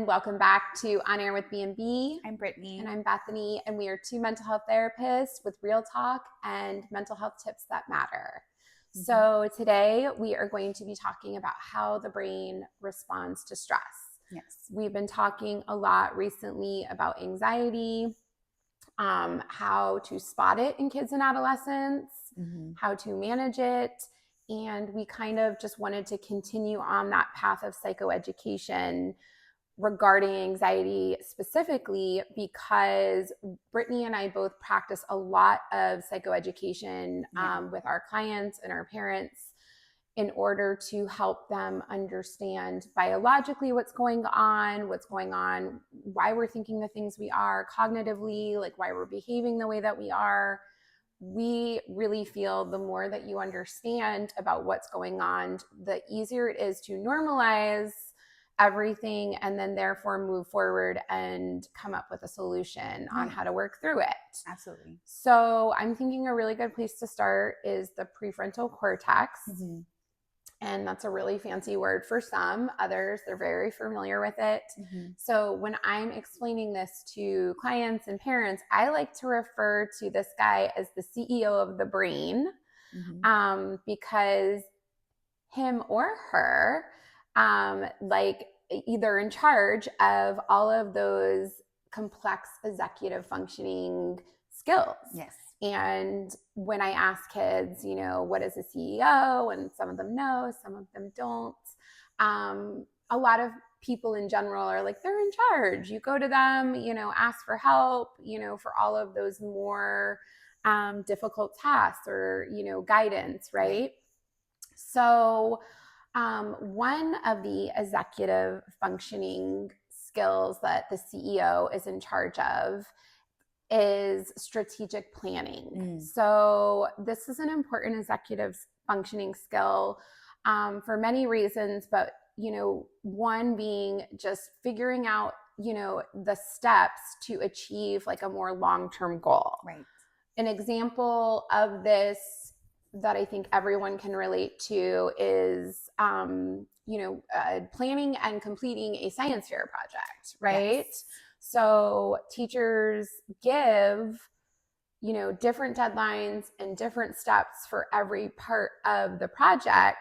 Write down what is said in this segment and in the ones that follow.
and welcome back to On Air with B&B. I'm Brittany. And I'm Bethany, and we are two mental health therapists with real talk and mental health tips that matter. Mm-hmm. So today we are going to be talking about how the brain responds to stress. Yes. We've been talking a lot recently about anxiety, how to spot it in kids and adolescents, how to manage it. And we kind of just wanted to continue on that path of psychoeducation regarding anxiety specifically, because Brittany and I both practice a lot of psychoeducation with our clients and our parents in order to help them understand biologically what's going on, why we're thinking the things we are cognitively, like why we're behaving the way that we are. We really feel the more that you understand about what's going on, the easier it is to normalize everything and then therefore move forward and come up with a solution on how to work through it. Absolutely. So I'm thinking a really good place to start is the prefrontal cortex. And that's a really fancy word for some. Others, they're very familiar with it. So when I'm explaining this to clients and parents, I like to refer to this guy as the CEO of the brain, because him or her, like either in charge of all of those complex executive functioning skills. Yes. And when I ask kids, what is a CEO? And some of them know, some of them don't. A lot of people in general are like, they're in charge. You go to them, ask for help, for all of those more difficult tasks or, guidance, right? So one of the executive functioning skills that the CEO is in charge of is strategic planning. So this is an important executive functioning skill for many reasons, but one being just figuring out the steps to achieve like a more long-term goal. Right. An example of this that I think everyone can relate to is planning and completing a science fair project, right? Yes. So teachers give, different deadlines and different steps for every part of the project.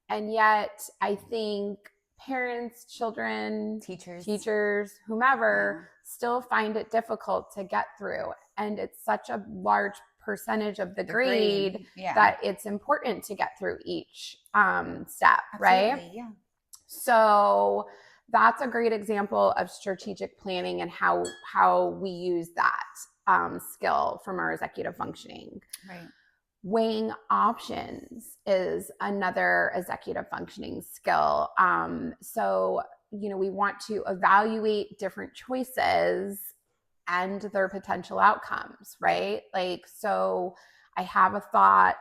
And yet I think parents, children, teachers, whomever, still find it difficult to get through. And it's such a large percentage of the grade that it's important to get through each step. Absolutely, right? Yeah. So that's a great example of strategic planning and how we use that skill from our executive functioning. Right. Weighing options is another executive functioning skill. So, we want to evaluate different choices and their potential outcomes, right? Like, so I have a thought,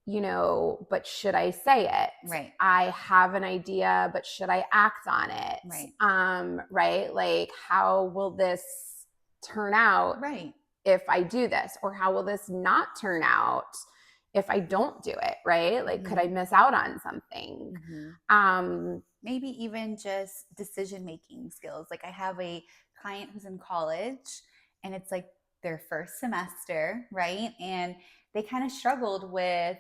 but should I say it? Right. I have an idea, but should I act on it? Right. Right. Like, how will this turn out? Right. If I do this, or how will this not turn out if I don't do it? Right. Like, could I miss out on something? Maybe even just decision-making skills. Like I have a client who's in college and it's like their first semester, right? And they kind of struggled with,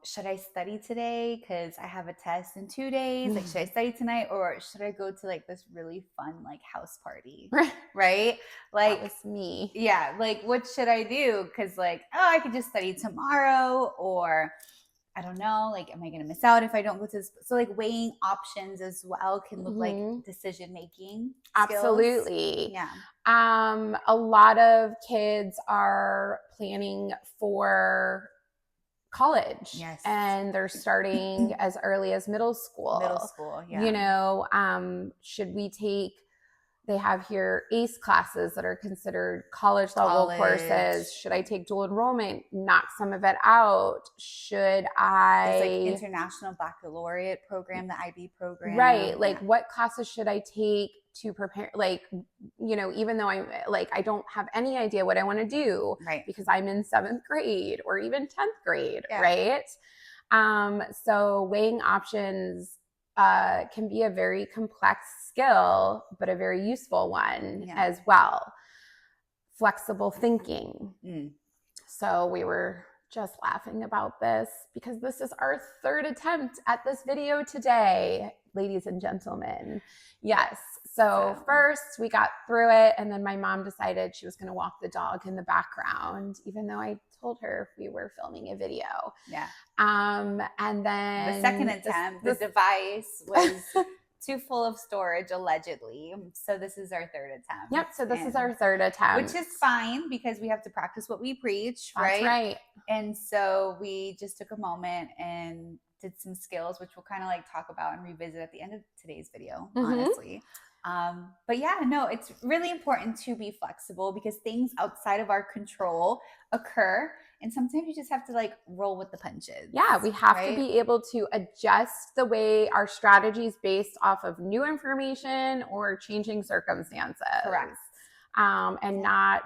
should I study today because I have a test in 2 days? Like, should I study tonight or should I go to like this really fun like house party? Right? Like, that was me. Yeah. Like, what should I do? Because like, I could just study tomorrow, or I don't know, like, am I going to miss out if I don't go to this? So like weighing options as well can look like decision-making skills. Absolutely. Yeah. A lot of kids are planning for college. Yes. And they're starting as early as middle school. Yeah. Should we take, they have here ACE classes that are considered college level courses. Should I take dual enrollment, knock some of it out? There's like International Baccalaureate program, the IB program. Right. Like, what classes should I take to prepare? Like, even though I'm like, I don't have any idea what I want to do, right? Because I'm in 7th grade or even 10th grade, right? So weighing options can be a very complex skill, but a very useful one Yeah. as well. Flexible thinking. Mm. So we were just laughing about this because this is our third attempt at this video today, ladies and gentlemen. Yes. So first we got through it, and then my mom decided she was going to walk the dog in the background, even though I told her we were filming a video. Yeah. And then the second attempt, the device was too full of storage, allegedly. So this is our third attempt. Yep. So this is our third attempt, which is fine because we have to practice what we preach, That's right. And so we just took a moment and did some skills, which we'll kind of like talk about and revisit at the end of today's video, honestly. But yeah, no, it's really important to be flexible because things outside of our control occur. And sometimes you just have to like roll with the punches. Yeah, we have to be able to adjust the way our strategies based off of new information or changing circumstances. Correct. And not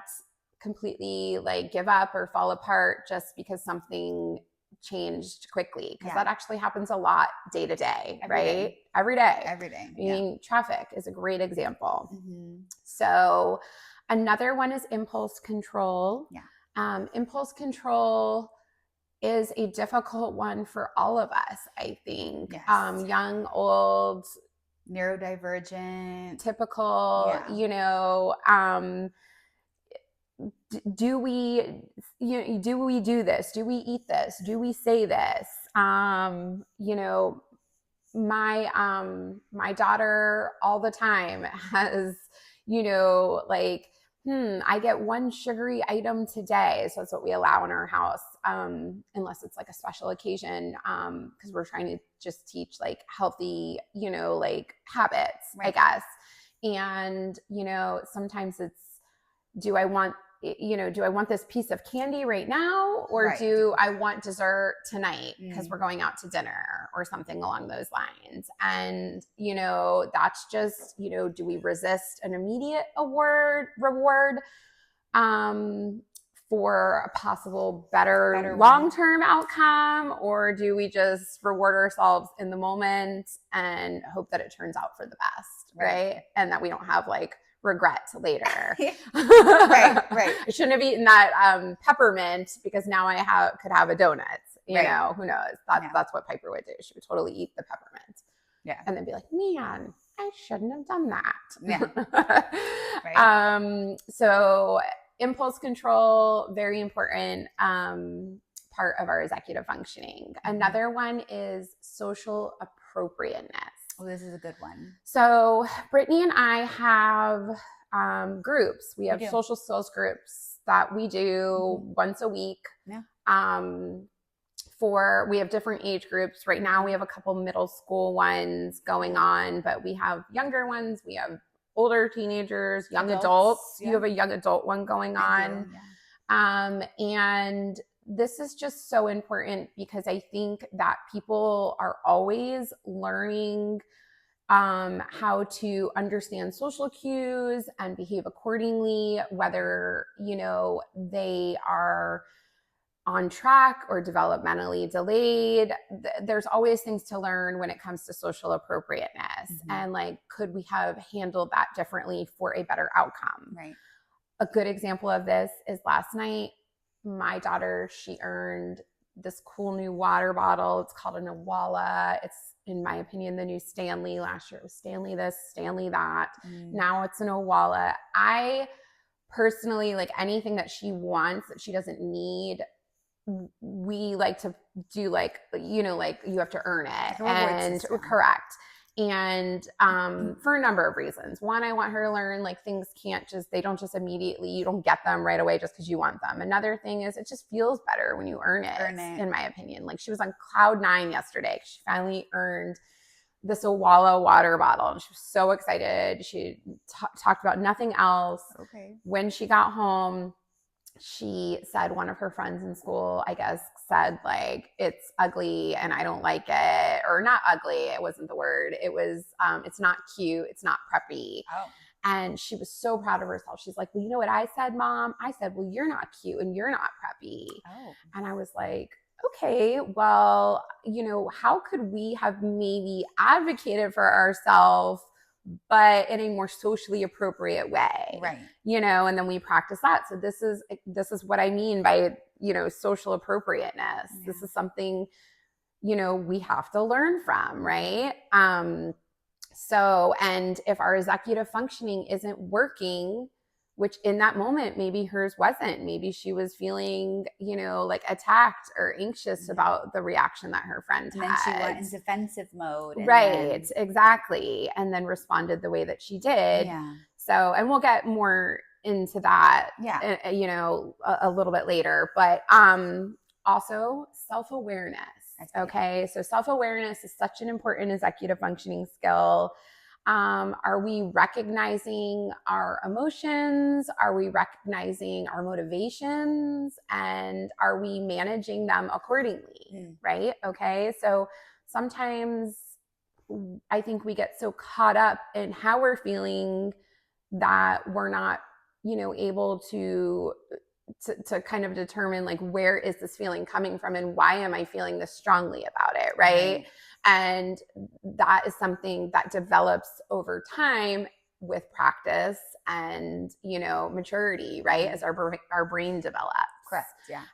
completely like give up or fall apart just because something changed quickly, because that actually happens a lot day to day, right? Every day. I mean, traffic is a great example. So another one is impulse control. Impulse control is a difficult one for all of us, I think. Young, old, neurodivergent, typical, you know, do we do this? Do we eat this? Do we say this? You know, my daughter all the time has, you know, like, I get one sugary item today. So that's what we allow in our house, unless it's like a special occasion, because we're trying to just teach like healthy, you know, like habits, I guess. And, you know, sometimes it's, do I want this piece of candy right now, or do I want dessert tonight because we're going out to dinner or something along those lines? And, you know, that's just, you know, do we resist an immediate reward for a possible better long-term outcome, or do we just reward ourselves in the moment and hope that it turns out for the best, right? And that we don't have like regret later. Right. I shouldn't have eaten that peppermint because now I could have a donut. You know, who knows? That's what Piper would do. She would totally eat the peppermint. And then be like, man, I shouldn't have done that. So impulse control, very important part of our executive functioning. Another one is social appropriateness. Oh, this is a good one. So Brittany and I have groups. We have social skills groups that we do once a week. We have different age groups. Right now we have a couple middle school ones going on, but we have younger ones. We have older teenagers, young adults. You have a young adult one going on. And this is just so important because I think that people are always learning how to understand social cues and behave accordingly, whether, you know, they are on track or developmentally delayed. There's always things to learn when it comes to social appropriateness. And like, could we have handled that differently for a better outcome? A good example of this is last night, my daughter, she earned this cool new water bottle. It's called a Nawala. It's, in my opinion, the new Stanley. Last year it was Stanley this, Stanley that. Now it's an Nawala. I personally, like, anything that she wants that she doesn't need, we like to do, like, you know, like, you have to earn it. And correct. And for a number of reasons. One, I want her to learn, like, things they don't just immediately, you don't get them right away just because you want them. Another thing is it just feels better when you earn it, in my opinion. Like, she was on cloud 9 yesterday. She finally earned this Awala water bottle, and she was so excited. She talked about nothing else. When she got home, she said one of her friends in school, I guess, said, like, it's ugly and I don't like it. Or not ugly, it wasn't the word. It was, it's not cute. It's not preppy. And she was so proud of herself. She's like, well, you know what I said, Mom? I said, well, you're not cute and you're not preppy. And I was like, okay, well, how could we have maybe advocated for ourselves, but in a more socially appropriate way? Right. And then we practice that. So this is what I mean by, social appropriateness. Yeah. This is something, we have to learn from, right? So, and if our executive functioning isn't working, which in that moment, maybe hers wasn't, maybe she was feeling, like attacked or anxious about the reaction that her friend and had. then she went in defensive mode. Right, exactly. And then responded the way that she did. Yeah. So, and we'll get more into that, a little bit later, but also self-awareness. Okay. So self-awareness is such an important executive functioning skill. Are we recognizing our emotions? Are we recognizing our motivations? And are we managing them accordingly? Right. Okay. So sometimes I think we get so caught up in how we're feeling that we're not, able to kind of determine like, where is this feeling coming from and why am I feeling this strongly about it, right? And that is something that develops over time with practice and, maturity, right? As our brain develops. Correct. Yeah.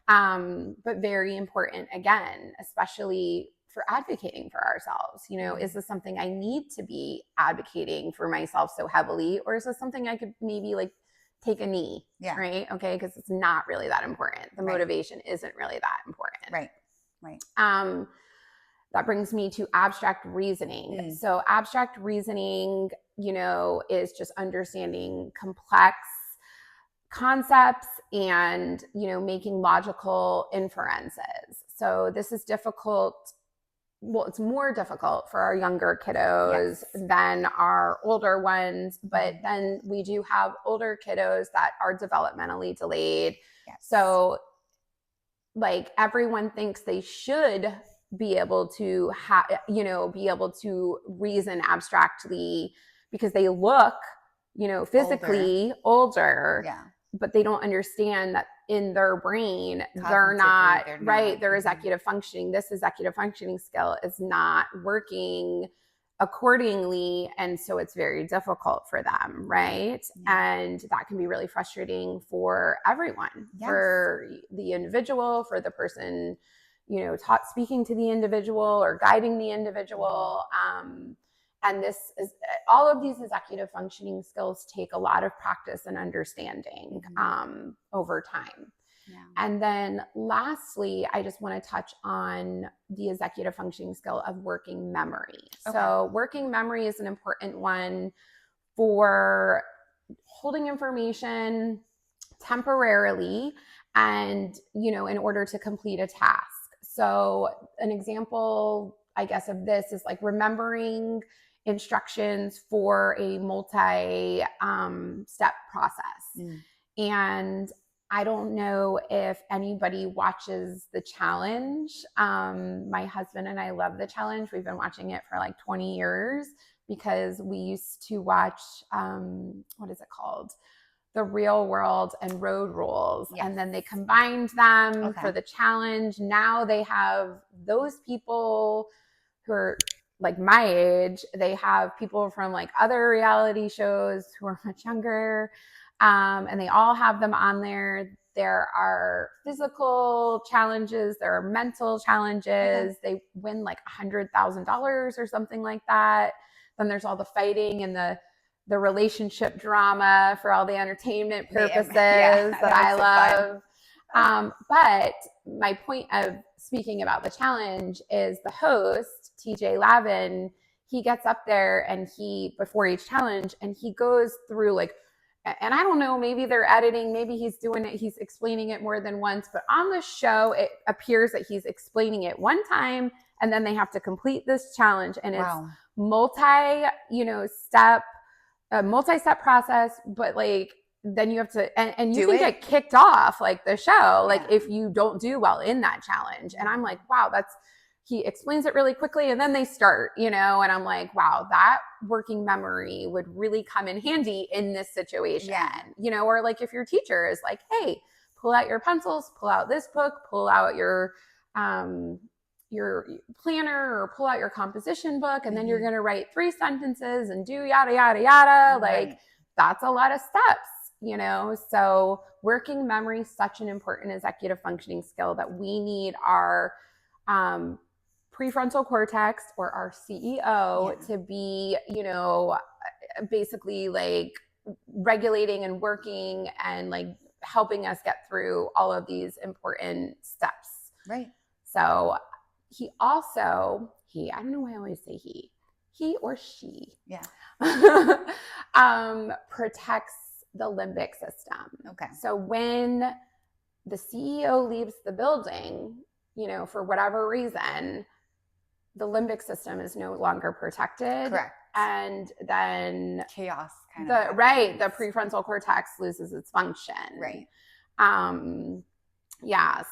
But very important, again, especially for advocating for ourselves. Is this something I need to be advocating for myself so heavily, or is this something I could maybe like take a knee? Yeah. Right. Okay. Because it's not really that important. The motivation isn't really that important. Right. That brings me to abstract reasoning. So abstract reasoning, is just understanding complex concepts and, making logical inferences. So this is difficult. Well, it's more difficult for our younger kiddos than our older ones, but then we do have older kiddos that are developmentally delayed. So like everyone thinks they should be able to be able to reason abstractly because they look, physically older. But they don't understand that in their brain, they're not right. Their executive functioning, this executive functioning skill is not working accordingly. And so it's very difficult for them. Right. And that can be really frustrating for everyone, for the individual, for the person, speaking to the individual or guiding the individual. And this is all of these executive functioning skills take a lot of practice and understanding over time. And then lastly, I just want to touch on the executive functioning skill of working memory. So working memory is an important one for holding information temporarily and, in order to complete a task. So an example, I guess, of this is like remembering instructions for a multi-step process. And I don't know if anybody watches The Challenge. My husband and I love The Challenge. We've been watching it for like 20 years because we used to watch, what is it called? The Real World and Road Rules. And then they combined them for The Challenge. Now they have those people who are like my age. They have people from like other reality shows who are much younger. And they all have them on there. There are physical challenges. There are mental challenges. They win like $100,000 or something like that. Then there's all the fighting and the relationship drama for all the entertainment purposes that I love. But my point of speaking about The Challenge is the host, TJ Lavin, he gets up there and before each challenge, and he goes through like, and I don't know, maybe they're editing, maybe he's doing it, he's explaining it more than once, but on the show, it appears that he's explaining it one time and then they have to complete this challenge. And it's multi-step process, but like, then you have to, and you can get kicked off like the show, like if you don't do well in that challenge. And I'm like, wow, he explains it really quickly and then they start, and I'm like, wow, that working memory would really come in handy in this situation, or like if your teacher is like, hey, pull out your pencils, pull out this book, pull out your your planner or pull out your composition book, and then you're going to write 3 sentences and do yada, yada, yada. Right. Like, that's a lot of steps, you know? So working memory is such an important executive functioning skill that we need our prefrontal cortex, or our CEO, to be, you know, basically like regulating and working and like helping us get through all of these important steps. Right. So he also, I don't know why I always say he or she, protects the limbic system. Okay. So when the CEO leaves the building, you know, for whatever reason, the limbic system is no longer protected. Correct. And then chaos kind of happens. The prefrontal cortex loses its function. Right.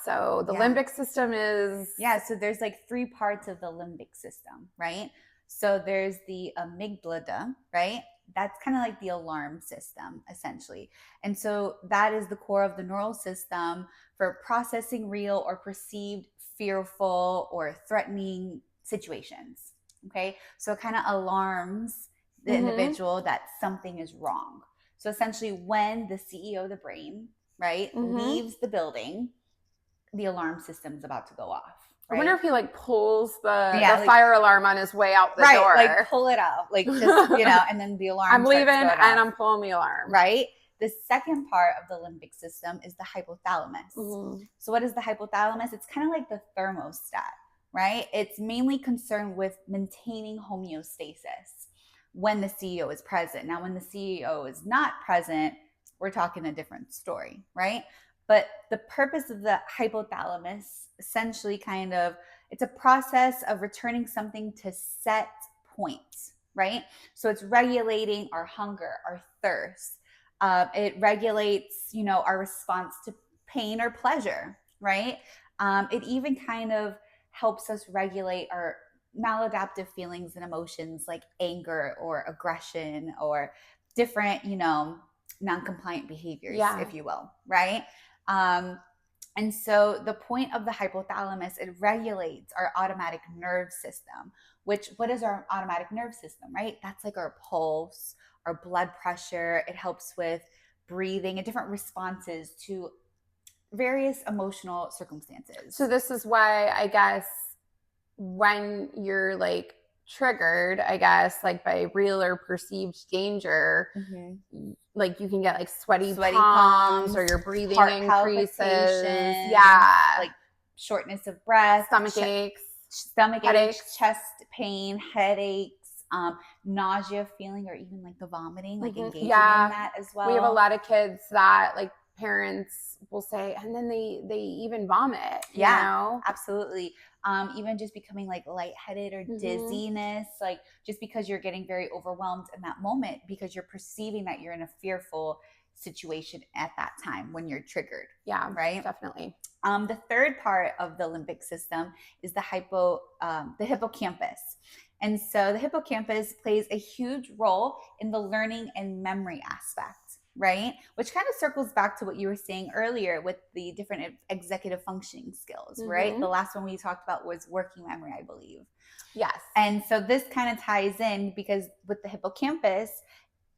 So the limbic system is... so there's like 3 parts of the limbic system, right? So there's the amygdala, right? That's kind of like the alarm system, essentially. And so that is the core of the neural system for processing real or perceived fearful or threatening situations. Okay. So it kind of alarms the individual that something is wrong. So essentially, when the CEO of the brain, right, leaves the building, the alarm system's about to go off. Right? I wonder if he like pulls the fire alarm on his way out the door. Like pull it out, like just, you know, and then the alarm. I'm leaving and I'm pulling the alarm. Right. The second part of the limbic system is the hypothalamus. So what is the hypothalamus? It's kind of like the thermostat, right? It's mainly concerned with maintaining homeostasis when the CEO is present. Now, when the CEO is not present, we're talking a different story, right? But the purpose of the hypothalamus essentially it's a process of returning something to set points, right? So it's regulating our hunger, our thirst. It regulates, you know, our response to pain or pleasure, right? It even kind of helps us regulate our maladaptive feelings and emotions like anger or aggression or different, you know, non-compliant behaviors, if you will, right? And so the point of the hypothalamus, it regulates our automatic nerve system, what is our automatic nerve system, right? That's like our pulse, our blood pressure. It helps with breathing and different responses to various emotional circumstances. So this is why, I guess, when you're like triggered, I guess, like by real or perceived danger, like you can get like sweaty palms, or your breathing increases. Like shortness of breath, stomach aches, headaches, chest pain, headaches, nausea feeling, or even like the vomiting, like engaging in that as well. We have a lot of kids that like parents will say, and then they even vomit. You know? Absolutely. Even just becoming like lightheaded or dizziness, like just because you're getting very overwhelmed in that moment because you're perceiving that you're in a fearful situation at that time when you're triggered. Yeah, right. Definitely. The third part of the limbic system is the hippocampus. And so the hippocampus plays a huge role in the learning and memory aspect, right? Which kind of circles back to what you were saying earlier with the different executive functioning skills, right? The last one we talked about was working memory, I believe. Yes. And so this kind of ties in because with the hippocampus,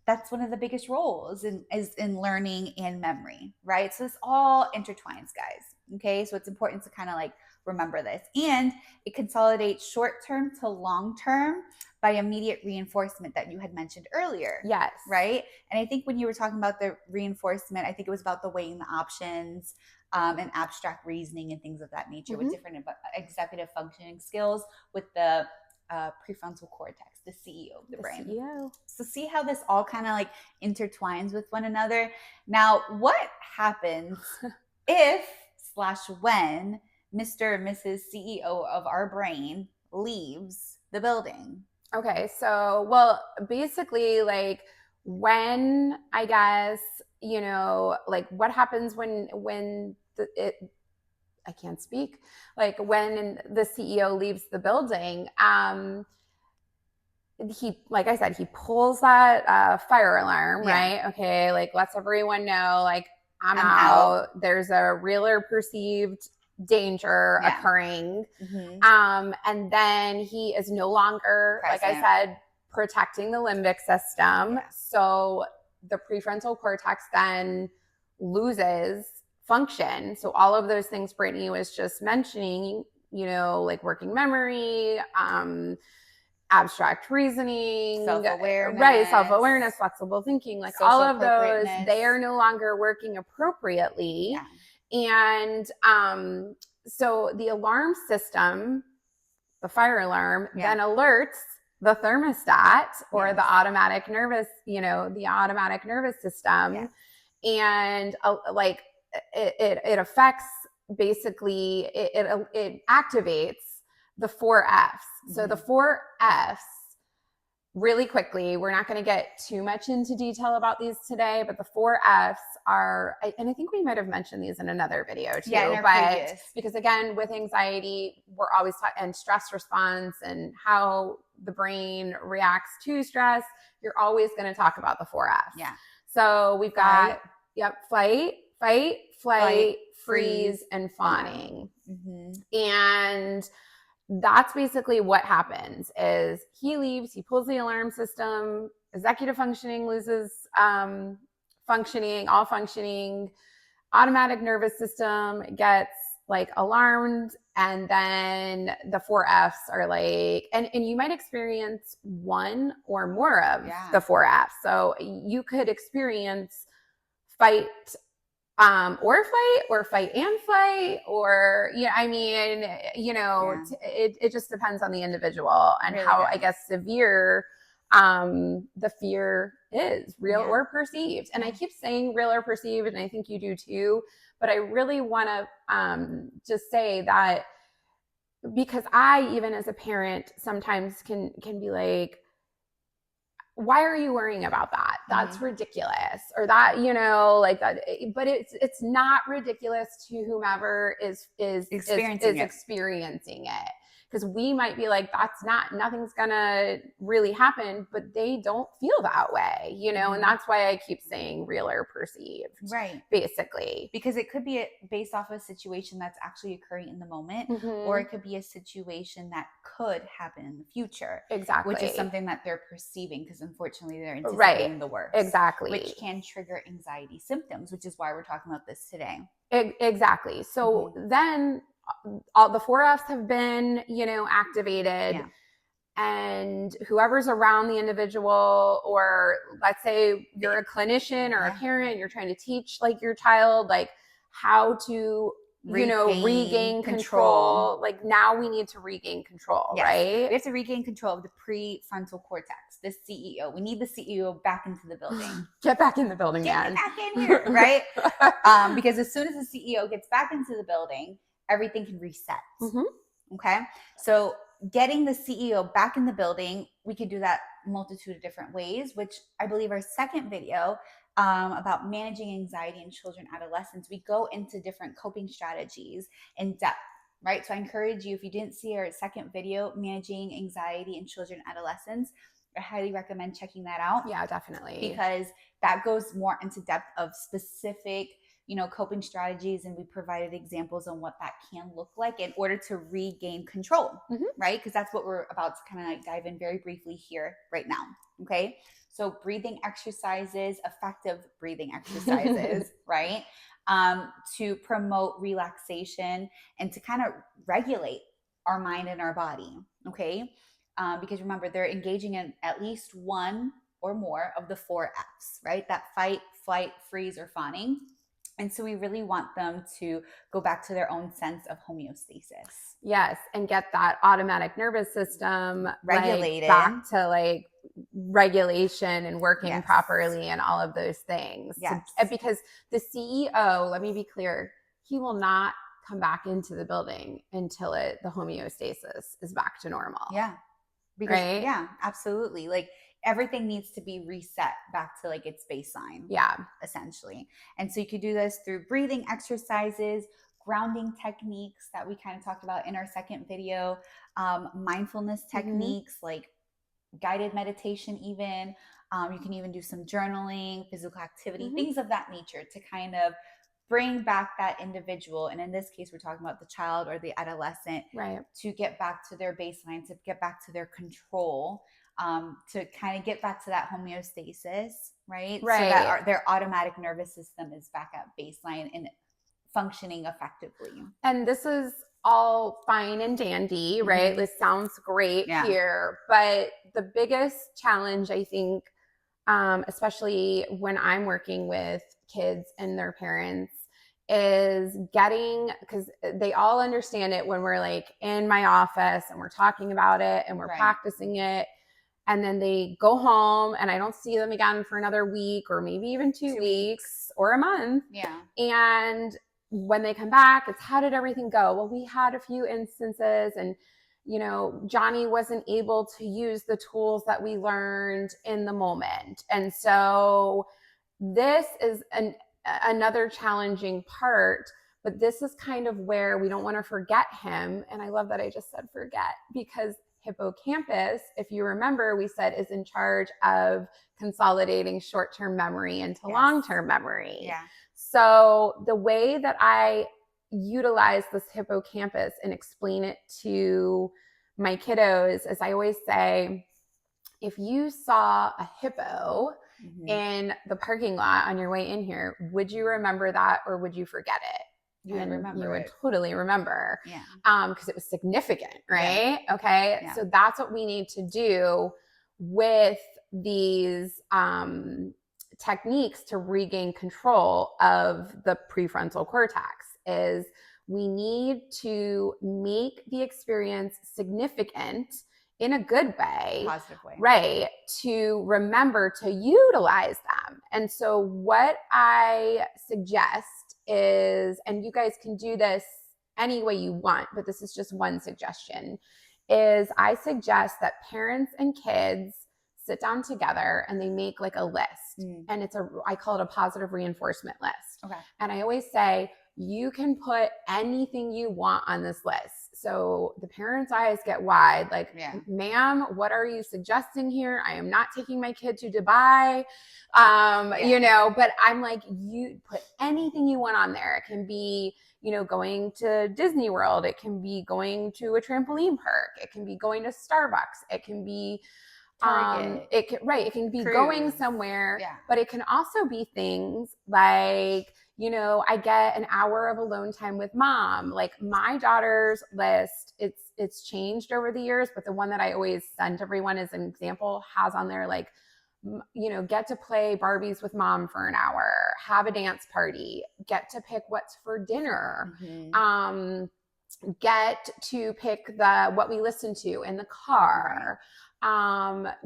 that's one of the biggest roles is in learning and memory, right? So this all intertwines, guys. Okay, so it's important to kind of like remember this. And it consolidates short-term to long-term by immediate reinforcement that you had mentioned earlier. Yes. Right? And I think when you were talking about the reinforcement, I think it was about the weighing the options and abstract reasoning and things of that nature with different executive functioning skills with the prefrontal cortex, the CEO of the brain. CEO. So see how this all kind of like intertwines with one another. Now, what happens if/when Mr. or Mrs. CEO of our brain leaves the building? Okay, so, well, basically, like, when, I guess, you know, like, what happens when I can't speak, like, when the CEO leaves the building, he, like I said, he pulls that fire alarm, right? Okay, like, lets everyone know, like, I'm out. There's a real or perceived danger Yeah. occurring. Mm-hmm. And then he is no longer, like I Present. said, protecting the limbic system. Yeah. So the prefrontal cortex then loses function. So all of those things Brittany was just mentioning, you know, like working memory, abstract reasoning, Self-awareness. right, self-awareness, flexible thinking, like all Social of those, appropriateness. they are no longer working appropriately. Yeah. And so the alarm system, the fire alarm, then alerts the thermostat or the automatic nervous, you know, the automatic nervous system. And like it affects, basically it activates the 4Fs. So the 4Fs, really quickly, we're not going to get too much into detail about these today, but the 4Fs are, and I think we might have mentioned these in another video too, previous. Because again, with anxiety, we're always and stress response and how the brain reacts to stress, you're always going to talk about the 4Fs. Yeah. So we've got, fight, flight, freeze, and fawning. And that's basically what happens is he leaves, he pulls the alarm system, executive functioning loses functioning, all functioning, automatic nervous system gets like alarmed, and then the 4Fs are like, and you might experience one or more of the 4Fs. So you could experience fight or flight, or fight and flight, or, yeah, I mean, you know, it just depends on the individual and really how, I guess, severe the fear is, real or perceived. And I keep saying real or perceived, and I think you do too, but I really want to just say that, because I, even as a parent, sometimes can be like, why are you worrying about that? That's ridiculous. Or that, you know, like that, but it's not ridiculous to whomever is experiencing it. Because we might be like, nothing's gonna really happen, but they don't feel that way, you know? And that's why I keep saying real or perceived. Right. Basically. Because it could be based off a situation that's actually occurring in the moment, or it could be a situation that could happen in the future. Exactly. Which is something that they're perceiving, because unfortunately they're anticipating the worst. Exactly. Which can trigger anxiety symptoms, which is why we're talking about this today. Exactly. So then all the 4Fs have been, you know, activated, and whoever's around the individual, or let's say you're a clinician or a parent, you're trying to teach like your child, like how to, regain control. Like now we need to regain control, right? We have to regain control of the prefrontal cortex, the CEO. We need the CEO back into the building. Get back in the building, man. Get back in here, right? Because as soon as the CEO gets back into the building, everything can reset. Okay. So getting the CEO back in the building, we could do that multitude of different ways, which I believe our second video about managing anxiety in children, adolescents, we go into different coping strategies in depth, right? So I encourage you, if you didn't see our second video, managing anxiety in children, adolescents, I highly recommend checking that out. Yeah, definitely. Because that goes more into depth of specific, coping strategies, and we provided examples on what that can look like in order to regain control, right? Because that's what we're about to kind of like dive in very briefly here right now, okay? So breathing exercises, effective breathing exercises, right? To promote relaxation and to kind of regulate our mind and our body, okay? Because remember, they're engaging in at least one or more of the 4Fs, right? That fight, flight, freeze, or fawning. And so we really want them to go back to their own sense of homeostasis. Yes, and get that automatic nervous system regulated, back to like regulation and working properly and all of those things. Yes. So, because the CEO, let me be clear, he will not come back into the building until the homeostasis is back to normal. Yeah. Because, yeah, absolutely. Like everything needs to be reset back to like its baseline. Yeah. Essentially. And so you could do this through breathing exercises, grounding techniques that we kind of talked about in our second video, mindfulness techniques like guided meditation even. You can even do some journaling, physical activity, things of that nature to kind of bring back that individual, and in this case we're talking about the child or the adolescent, Right. to get back to their baseline, to get back to their control, to kind of get back to that homeostasis, right? So that their automatic nervous system is back at baseline and functioning effectively. And this is all fine and dandy, right? This sounds great here, but the biggest challenge, I think, especially when I'm working with kids and their parents, is getting, because they all understand it when we're like in my office and we're talking about it and we're practicing it. And then they go home and I don't see them again for another week or maybe even 2 weeks or a month. Yeah. And when they come back, it's how did everything go? Well, we had a few instances and, you know, Johnny wasn't able to use the tools that we learned in the moment. And so this is another challenging part, but this is kind of where we don't want to forget him. And I love that I just said forget, because hippocampus, if you remember, we said is in charge of consolidating short-term memory into long-term memory. Yeah. So the way that I utilize this hippocampus and explain it to my kiddos is I always say, if you saw a hippo in the parking lot on your way in here, would you remember that or would you forget it? You would totally remember. Yeah. Because it was significant, right? Yeah. Okay. Yeah. So that's what we need to do with these techniques to regain control of the prefrontal cortex. Is we need to make the experience significant in a good way, positive way, right? To remember to utilize them. And so what I suggest is, and you guys can do this any way you want, but this is just one suggestion, is I suggest that parents and kids sit down together and they make like a list. And I call it a positive reinforcement list. Okay. And I always say, you can put anything you want on this list. So the parents' eyes get wide, like, ma'am, what are you suggesting here? I am not taking my kid to Dubai. You know, but I'm like, you put anything you want on there. It can be, you know, going to Disney World. It can be going to a trampoline park. It can be going to Starbucks. It can be Target. It can be Cruise. Going somewhere, but it can also be things like, you know, I get an hour of alone time with mom. Like my daughter's list, it's changed over the years, but the one that I always send everyone as an example has on there, like, you know, get to play Barbies with mom for an hour, have a dance party, get to pick what's for dinner, get to pick what we listen to in the car.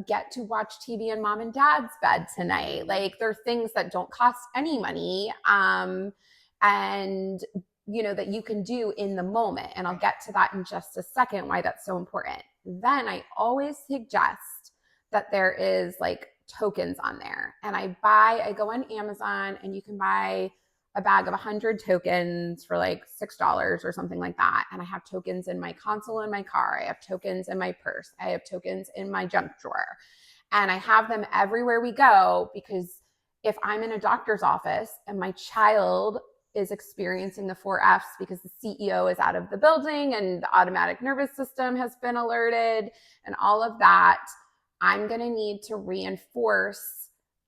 Get to watch TV in mom and dad's bed tonight. Like there are things that don't cost any money. And you know, that you can do in the moment. And I'll get to that in just a second, why that's so important. Then I always suggest that there is like tokens on there. And I go on Amazon and you can buy a bag of 100 tokens for like $6 or something like that. And I have tokens in my console in my car. I have tokens in my purse. I have tokens in my junk drawer. And I have them everywhere we go, because if I'm in a doctor's office and my child is experiencing the 4 Fs because the CEO is out of the building and the automatic nervous system has been alerted and all of that, I'm going to need to reinforce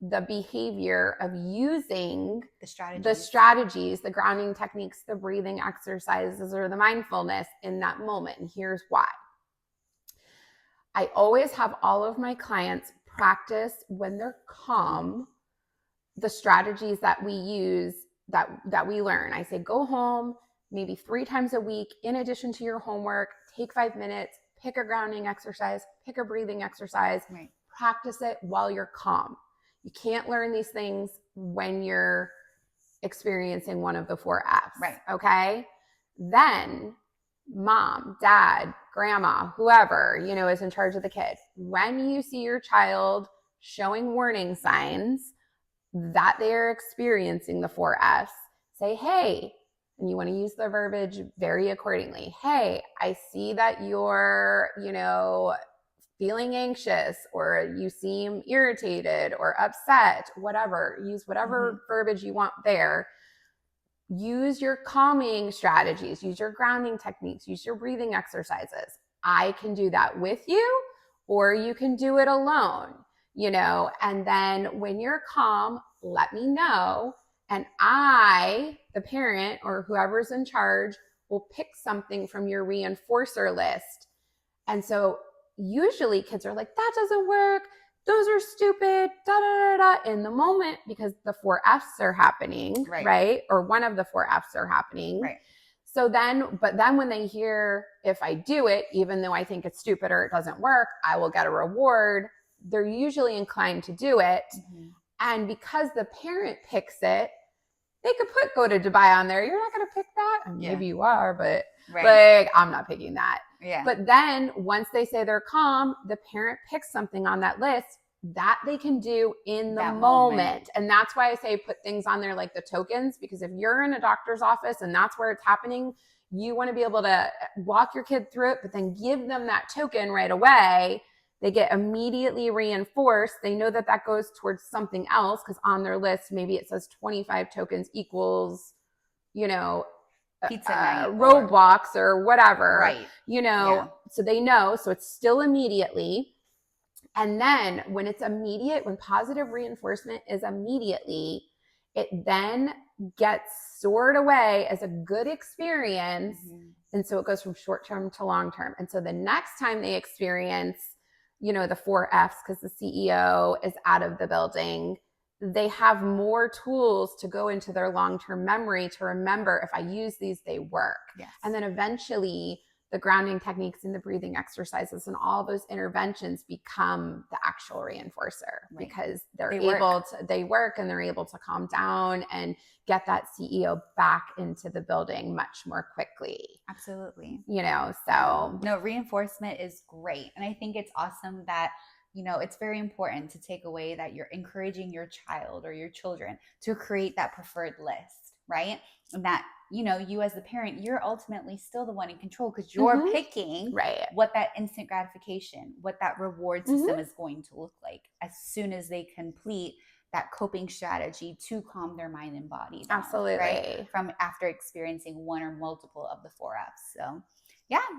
the behavior of using the strategies, the grounding techniques, the breathing exercises, or the mindfulness in that moment. And here's why. I always have all of my clients practice when they're calm, the strategies that we use, that we learn. I say, go home maybe 3 times a week. In addition to your homework, take 5 minutes, pick a grounding exercise, pick a breathing exercise, practice it while you're calm. You can't learn these things when you're experiencing one of the 4 Fs. Right. Okay. Then mom, dad, grandma, whoever, you know, is in charge of the kid. When you see your child showing warning signs that they're experiencing the 4 Fs, say, hey, and you want to use the verbiage very accordingly. Hey, I see that you're, you know, feeling anxious, or you seem irritated or upset, whatever. Use whatever verbiage you want there. use your calming strategies, use your grounding techniques, use your breathing exercises. I can do that with you, or you can do it alone, and then when you're calm, let me know. And I, the parent or whoever's in charge, will pick something from your reinforcer list. And so usually kids are like, that doesn't work. Those are stupid, da, da, da, da, in the moment, because the 4 F's are happening, right? Or one of the 4 F's are happening. Right. So then when they hear, if I do it, even though I think it's stupid or it doesn't work, I will get a reward, they're usually inclined to do it. Mm-hmm. And because the parent picks it, they could put Go to Dubai on there. You're not going to pick that? Maybe you are, but like, I'm not picking that. Yeah. But then once they say they're calm, the parent picks something on that list that they can do in the moment. And that's why I say put things on there like the tokens, because if you're in a doctor's office and that's where it's happening, you want to be able to walk your kid through it, but then give them that token right away. They get immediately reinforced. They know that that goes towards something else, because on their list, maybe it says 25 tokens equals, pizza night, Roblox or whatever, right? So they know. So it's still immediately. And then when it's immediate, when positive reinforcement is immediately, it then gets stored away as a good experience. Mm-hmm. And so it goes from short term to long term. And so the next time they experience, the 4 F's, because the CEO is out of the building, they have more tools to go into their long-term memory to remember, if I use these, they work. Yes. And then eventually the grounding techniques and the breathing exercises and all those interventions become the actual reinforcer, because they work and they're able to calm down and get that CEO back into the building much more quickly. Absolutely. So. No, reinforcement is great. And I think it's awesome that, it's very important to take away that you're encouraging your child or your children to create that preferred list, right? And that, you as the parent, you're ultimately still the one in control, because you're picking what that instant gratification, what that reward system is going to look like as soon as they complete that coping strategy to calm their mind and body down. Absolutely. Right? From after experiencing one or multiple of the 4 F's. So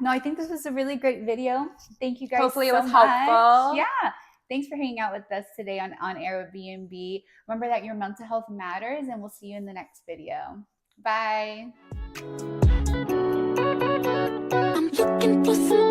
I think this was a really great video. Thank you guys. Hopefully so it was much. helpful. Yeah. Thanks for hanging out with us today on Air with B&B. Remember that your mental health matters, and we'll see you in the next video. Bye. I'm looking for some